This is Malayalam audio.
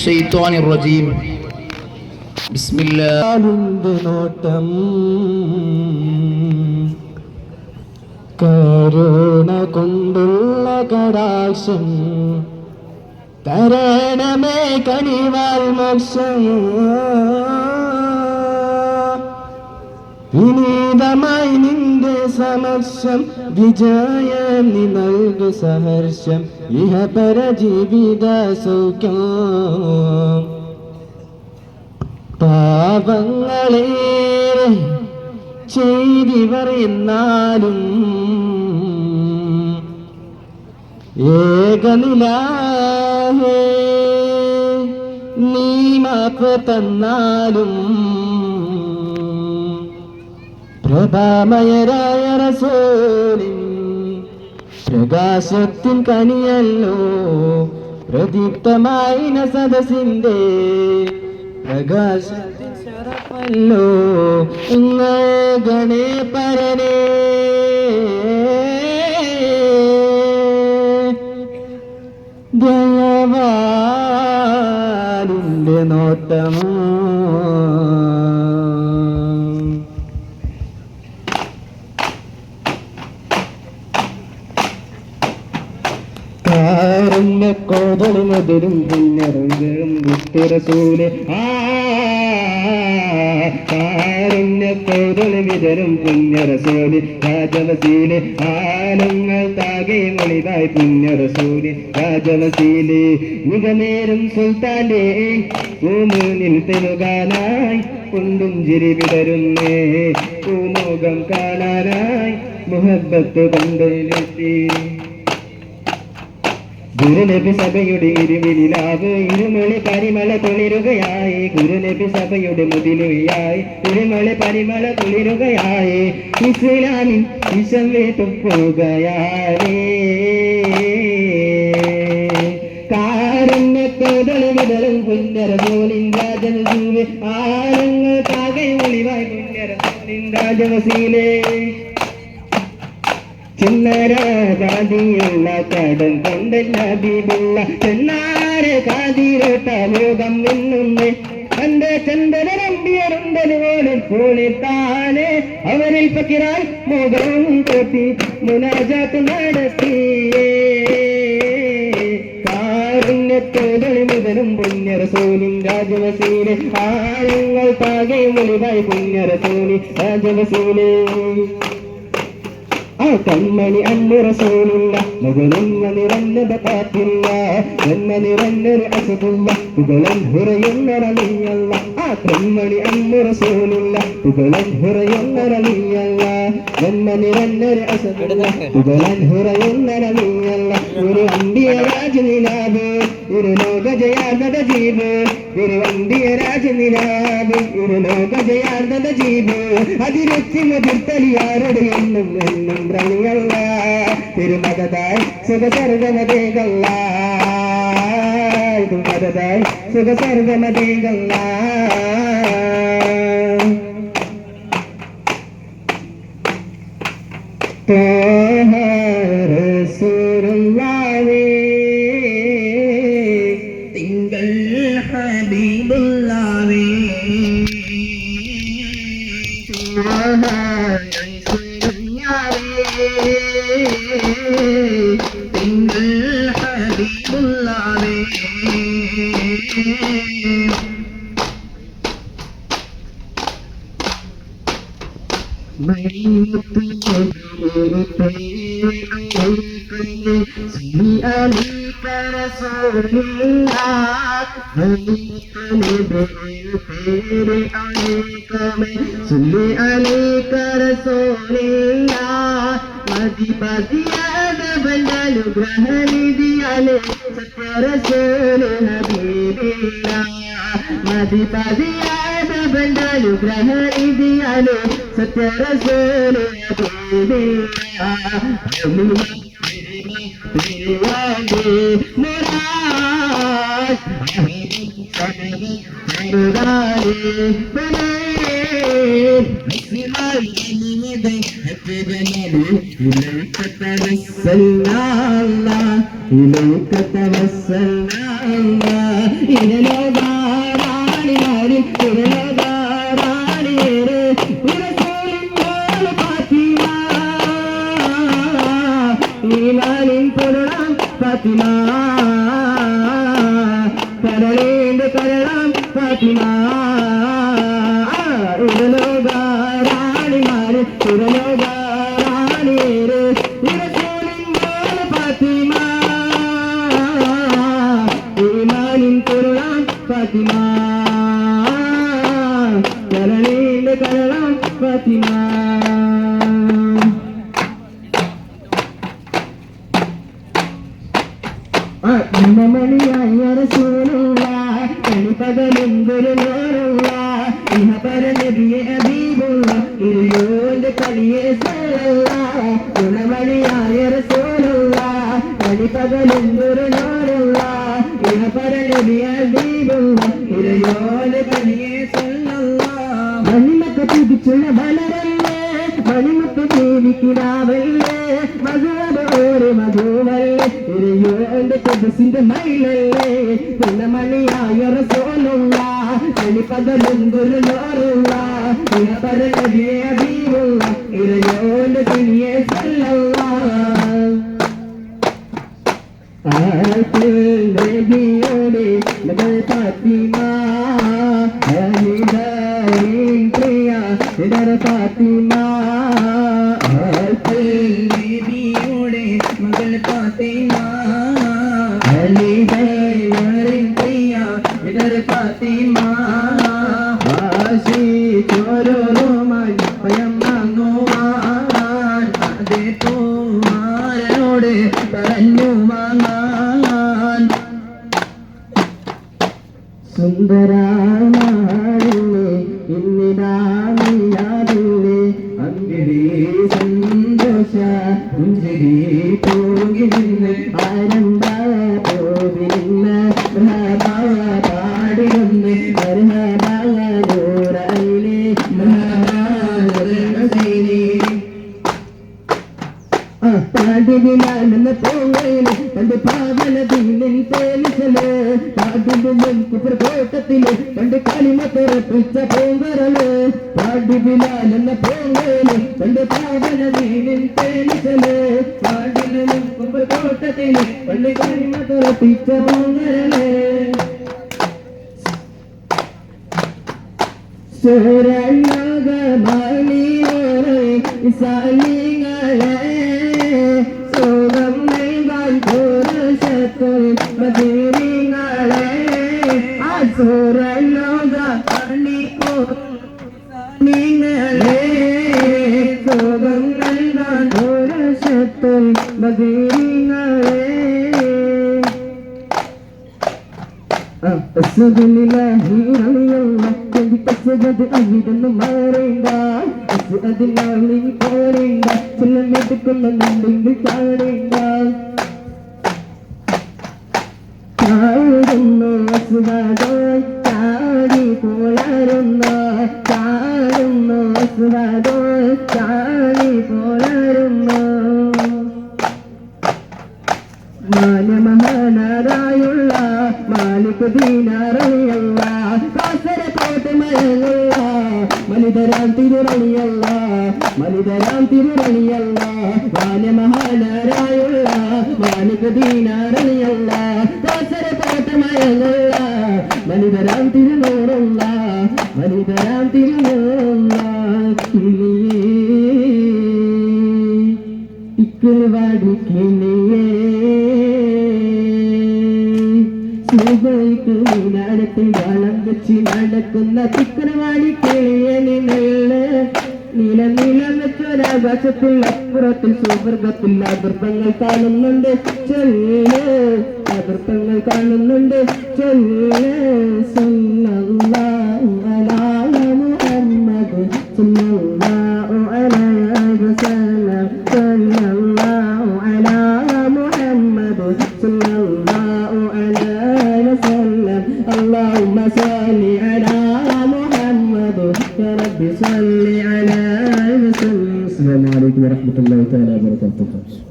الشيطان الرجيم بسم الله നോട്ടം കരുണ കൊണ്ടുള്ള കടാക്ഷം തരണമേ കനിവാൽ മോക്ഷം വിനീതമായി നിന്റെ സമക്ഷം വിജയം നീ നൽകു സഹർഷം ഇഹപര ജീവിത സൗഖ്യം പാപങ്ങളേറെ ചെയ്തിവർ എന്നാലും ഏകനിലാഹേ നീ മാപ്പ് തന്നാലും പ്രഭാമയരായ റസൂലിൻ പ്രകാശത്തിൻ കനിയല്ലോ പ്രദീപ്തമായി സദസിന്റെ പ്രകാശത്തിൻ ശരഫല്ലോ ഗണേ പരനേ ദയവാലിന്റെ നോട്ടമോ കോതളുമതിരും പുണ്യറും വിട്ടുരസൂല് കോതള് വിതരും പുണ്യറസൂല് രാജവസീല് ആലങ്ങൾ താകെ മൊളിതായി പുണ്യറസൂല് രാജവസീല് മുഖമേറും സുൽത്താന്റെ പൂമുനിൽ തെരുകാനായി കൊണ്ടും ചിരി വിടരുന്നേ പൂമുഖം കാണാനായി മുഹബത്ത് കൊണ്ടിലെത്തി ഗുരുനബി സഭയുടെ ഇരുമിലാവ് ഇരുമളി പരിമള തുളിരുകയായി ഗുരുനബി സഭയുടെ മുതിലുകയായി ഇരുമളി പരിമള തുളിരുകയായി ഇസ്ലാമിൻ വിഷം വീട്ടുപോകുകയായി കാരുണ്യത്തോടള് വിതറും പുണ്യറസൂലിൻ രാജവസൂല് ആരങ്ങൾ താകെ ഒളിവായി പുണ്യറസൂലിൻ രാജവസീലേ ചിന്നരാതിയുള്ള കടം കൊണ്ട നബിബുള്ള ചെന്നാര കാതിരോട്ട ലോകം നിന്നുന്നേ തന്റെ ചന്ദനരമ്പിയരുണ്ടലുപോലും കൂളിത്താനെ അവരിൽ പക്കിറായി മുഖം കൊത്തി മുനാജാത്ത് നടത്തിയേ കാരുണ്യത്തോടളി മുതലും പുണ്യറസൂലിൻ രാജവസീല് ആഴങ്ങൾ താകെ ഒളിവായി പുണ്യറസൂലി രാജവസീലേ കൺമണി അന്ന് റസൂലുള്ള മുകളെന്ന നിറഞ്ഞത് കാറ്റില്ല എന്ന നിറഞ്ഞൊരു അസുഖുള്ള മുകളൻ ഹുറയുന്ന റലിയല്ല ആ കൺമണി അന്ന് റസൂലുള്ള മുകളൻ ഹുറയുന്ന റലിയല്ല എന്ന നിറഞ്ഞൊരു അസുഖുള്ള മുകളൻ ഹുറയുന്ന റലിയല്ല ഒരു അന്ത്യ രാജനിലാവ് ഒരു ലോക ജയാർദ്ദ ജീവ് ഒരു അന്ത്യ രാജനിലാവ് ഒരു ലോക ജയാർദ്ദ ജീവ് അതിരൊത്തി മുതിർത്തലിയാരുടെ എന്നും എന്നും ണിയല്ല തിരുമകതായി സുഖസർഗമതേകല്ല തിരുമകതായി സുഖസർഗമതേകല്ല റസൂലുള്ളാഹി തിങ്കൾ ഹബീബുള്ളാഹി തിങ്കൾ ഹബീബുള്ളാഹി عليك رسول الله صلي عليك رسول الله മതി പതിയാതെ ബന്ധനുഗ്രഹനിധിയാലെ സത്യറസൂല് ഹബീബില്ല മതി പതിയാതെ ബന്ധനുഗ്രഹനിധിയാലെ സത്യറസൂല് ഹബീബില്ല മുറാദ് إليك توسلنا إلى الغاراني إلى الغاراني برسول الله فاطمة إيمان كرم فاطمة كرلين كرم فاطمة إلى الغاراني إلى الغاراني برسول الله فاطمة إيمان كرم فاطمة كرلين كرم فاطمة മണിയായ റസൂലുള്ള കണിപകലും ഗുരുനൂറുള്ള ഇഹപര നബിയെ ഹബീബുള്ള ഇരുയോന്റെ കളിയെ സല്ലല്ല ഗുണമണിയായ റസൂലുള്ള കണിപകലും ഗുരുനൂറുള്ള ഇഹപര നബിയെ ഹബീബുള്ള ഇരുയോന്റെ കളിയെ സല്ലല്ല മണിമക്ക തിരിച്ചുള്ള ബലരല്ലേ മണിമക്ക ദേവിക്കിടാവല്ലേ മധുവോര് മധുവല്ലേ ഇരുയോന്റെ കൊതുസിന്റെ മയിലല്ലേ പുന്നമണിയായ റസൂലുള്ള കണിപകലും ഗുരുനൂറുള്ള ഇഹപര നബിയെ ഹബീബുള്ള ഇരുയോന്റെ കളിയെ സല്ലല്ല നബിയോടെ മകൾ ഫാത്തിമ ഹരിദാരിൻ പ്രിയ ഇദർ ഫാത്തിമ നബിയോടെ മകൾ ഫാത്തിമ ഹരിദാരിൻ പ്രിയ ഇദർ ഫാത്തിമ ആശി ചോരോമാൻ പയമാങ്ങുവാൻ അതേ പൂമാരനോട് പറഞ്ഞു വാങ്ങാൻ സുന്ദരമാണില്ലേ ഇന്നിടാമിയാതില്ലേ അങ്കിടി സന്തോഷ പുഞ്ചിരി പോകി നിന്ന് ആനന്ദ പോകി നിന്ന് പാടി നിന്ന് നൂറയിലെ പാടിവിലാലെന്ന പോങ്ങയില് പണ്ട് പാവനദീനിൻ തേനിസല് പാടിവിലും കുപ്രകോട്ടത്തില് പണ്ട് കളിമത്തുറപ്പിച്ച പൂങ്കരല് പാടിവിലാലെന്ന പോങ്ങയില് പണ്ട് പാവനദീനിൻ തേനിസല് പാടിവിലും കുപ്രകോട്ടത്തില് പണ്ട് കളിമത്തുറപ്പിച്ച പൂങ്കരല് സുരലോകമാണിയോരെ സാലിങ്ങളെ സുഖം നൽകാൻ പുരുഷത്തിൽ മതിരിങ്ങളെ ആ സുരലോകമാണിയോരെ സുഖം നൽകാൻ പുരുഷത്തിൽ മതിരിങ്ങളെ أسد لله رضي الله كنت أسد أجد ماريندا أسد لله كوريندا سلمت كل نندين كاريندا ചാടുന്നു അസുഖാദോയ് ചാടി പോളരുന്നു ചാടുന്നു അസുഖാദോയ് ചാടി പോളരുന്നു മാനമഹാനാരായുള്ള മാലിക് ദീനാറിയുള്ള കാസരകോട്ട് മയങ്ങുള്ള മലിതരാം തിരുറണിയല്ല മലിതരാം തിരുറണിയല്ല മാനമഹാനാരായുള്ള മാലിക് ദീനാറിയുള്ള കാസരകോട്ട് മയങ്ങുള്ള മലിതരാം തിരുനൂറുള്ള മലിതരാം തിരുനൂറുള്ള ഇക്കുവാടിക്കില്ലേ നടത്തിൽ വളം വെച്ച് നടക്കുന്ന തിക്കരവാടി കിളിയനില് നീല നീലം വെച്ചൊരാകാശത്തിൽ അപ്പുറത്തിൽ സുവർഗത്തിൽ അതിർപ്പങ്ങൾ കാണുന്നുണ്ട് ചൊല്ല് അതിർപ്പങ്ങൾ കാണുന്നുണ്ട് ചൊല്ല് സല്ലല്ലാഹു അലാ മുഹമ്മദ് സല്ലല്ലാഹു അലൈഹി വസല്ലം സല്ലല്ലാഹു അലാ മുഹമ്മദ് സല്ലല്ലാഹു അലൈഹി വസല്ലം اللهم صل على محمد يا رب صل على وسلم. السلام عليكم ورحمة الله تعالى وبركاته.